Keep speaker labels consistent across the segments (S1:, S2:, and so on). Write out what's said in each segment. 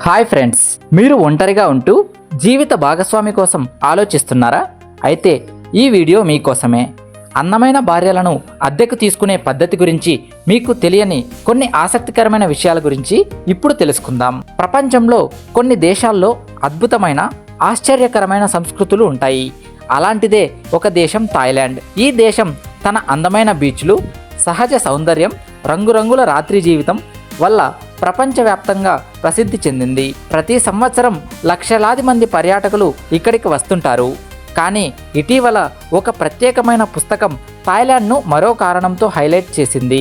S1: Hi friends, మీరు ఒంటరిగా ఉంటూ జీవిత భాగస్వామి కోసం ఆలోచిస్తున్నారా? అయితే ఈ వీడియో మీకోసమే. అందమైన భార్యలను అద్దెకు తీసుకునే పద్ధతి గురించి మీకు తెలియని కొన్ని ఆసక్తికరమైన విషయాల గురించి ఇప్పుడు తెలుసుకుందాం. ప్రపంచంలో కొన్ని దేశాల్లో అద్భుతమైన ఆశ్చర్యకరమైన సంస్కృతులు ఉంటాయి. అలాంటిదే ఒక దేశం థాయిలాండ్. ఈ దేశం తన అందమైన బీచ్లు, సహజ సౌందర్యం, రంగురంగుల రాత్రి జీవితం వల్ల ప్రపంచవ్యాప్తంగా ప్రసిద్ధి చెందింది. ప్రతి సంవత్సరం లక్షలాది మంది పర్యాటకులు ఇక్కడికి వస్తుంటారు. కానీ ఇటీవల ఒక ప్రత్యేకమైన పుస్తకం థాయిలాండ్ను మరో కారణంతో హైలైట్ చేసింది.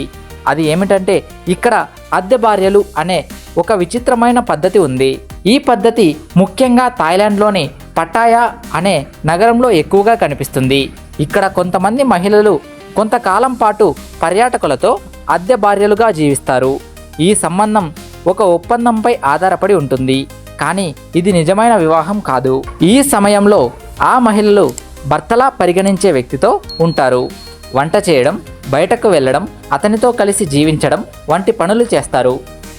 S1: అది ఏమిటంటే ఇక్కడ అద్దె భార్యలు అనే ఒక విచిత్రమైన పద్ధతి ఉంది. ఈ పద్ధతి ముఖ్యంగా థాయిలాండ్లోని పటాయా అనే నగరంలో ఎక్కువగా కనిపిస్తుంది. ఇక్కడ కొంతమంది మహిళలు కొంతకాలం పాటు పర్యాటకులతో అద్దె భార్యలుగా జీవిస్తారు. ఈ సంబంధం ఒక ఒప్పందంపై ఆధారపడి ఉంటుంది, కానీ ఇది నిజమైన వివాహం కాదు. ఈ సమయంలో ఆ మహిళలు భర్తలా పరిగణించే వ్యక్తితో ఉంటారు. వంట చేయడం, బయటకు వెళ్ళడం, అతనితో కలిసి జీవించడం వంటి పనులు చేస్తారు.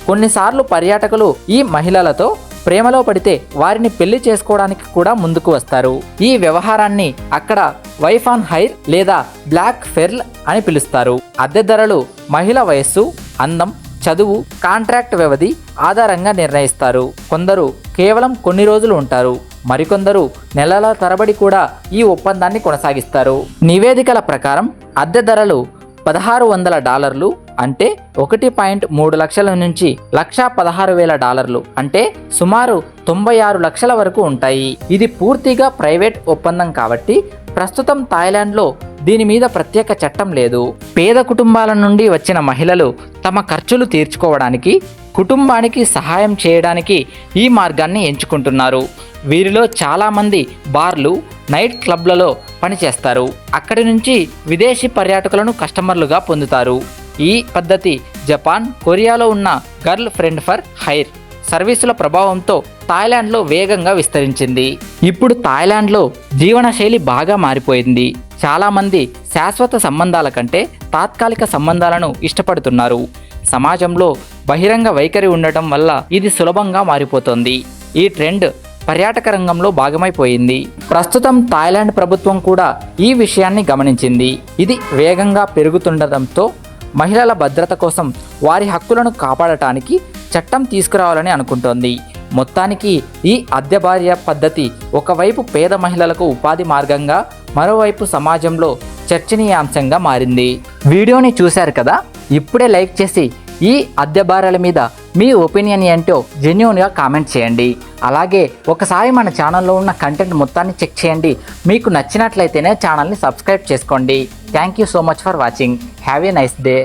S1: కొన్నిసార్లు పర్యాటకులు ఈ మహిళలతో ప్రేమలో పడితే వారిని పెళ్లి చేసుకోవడానికి కూడా ముందుకు వస్తారు. ఈ వ్యవహారాన్ని అక్కడ వైఫ్ ఆన్ హైర్ లేదా బ్లాక్ ఫెర్ల్ అని పిలుస్తారు. అద్దె ధరలు మహిళ వయస్సు, అందం, చదువు, కాంట్రాక్ట్ వ్యవధి ఆధారంగా నిర్ణయిస్తారు. కొందరు కేవలం కొన్ని రోజులు ఉంటారు, మరికొందరు నెలల తరబడి కూడా ఈ ఒప్పందాన్ని కొనసాగిస్తారు. నివేదికల ప్రకారం అద్దె ధరలు $1,600 అంటే 1.3 లక్షల నుంచి $1,16,000 అంటే సుమారు 96 లక్షల వరకు ఉంటాయి. ఇది పూర్తిగా ప్రైవేట్ ఒప్పందం కాబట్టి ప్రస్తుతం థాయిలాండ్లో దీని మీద ప్రత్యేక చట్టం లేదు. పేద కుటుంబాల నుండి వచ్చిన మహిళలు తమ ఖర్చులు తీర్చుకోవడానికి, కుటుంబానికి సహాయం చేయడానికి ఈ మార్గాన్ని ఎంచుకుంటున్నారు. వీరిలో చాలామంది బార్లు, నైట్ క్లబ్లలో పనిచేస్తారు. అక్కడి నుంచి విదేశీ పర్యాటకులను కస్టమర్లుగా పొందుతారు. ఈ పద్ధతి జపాన్, కొరియాలో ఉన్న గర్ల్ ఫ్రెండ్ ఫర్ హైర్ సర్వీసుల ప్రభావంతో థాయిలాండ్లో వేగంగా విస్తరించింది. ఇప్పుడు థాయిలాండ్లో జీవనశైలి బాగా మారిపోయింది. చాలామంది శాశ్వత సంబంధాల కంటే తాత్కాలిక సంబంధాలను ఇష్టపడుతున్నారు. సమాజంలో బహిరంగ వైఖరి ఉండటం వల్ల ఇది సులభంగా మారిపోతుంది. ఈ ట్రెండ్ పర్యాటక రంగంలో భాగమైపోయింది. ప్రస్తుతం థాయిలాండ్ ప్రభుత్వం కూడా ఈ విషయాన్ని గమనించింది. ఇది వేగంగా పెరుగుతుండటంతో మహిళల భద్రత కోసం వారి హక్కులను కాపాడటానికి చట్టం తీసుకురావాలని అనుకుంటోంది. మొత్తానికి ఈ అద్దె భార్య పద్ధతి ఒకవైపు పేద మహిళలకు ఉపాధి మార్గంగా, మరోవైపు సమాజంలో చర్చనీయాంశంగా మారింది. వీడియోని చూశారు కదా, ఇప్పుడే లైక్ చేసి ఈ అద్దె భార్యల మీద మీ ఒపీనియన్ ఏంటో జెన్యూన్గా కామెంట్ చేయండి. అలాగే ఒకసారి మన ఛానల్లో ఉన్న కంటెంట్ మొత్తాన్ని చెక్ చేయండి. మీకు నచ్చినట్లయితేనే ఛానల్ని సబ్స్క్రైబ్ చేసుకోండి. Thank you so much for watching. Have a nice day.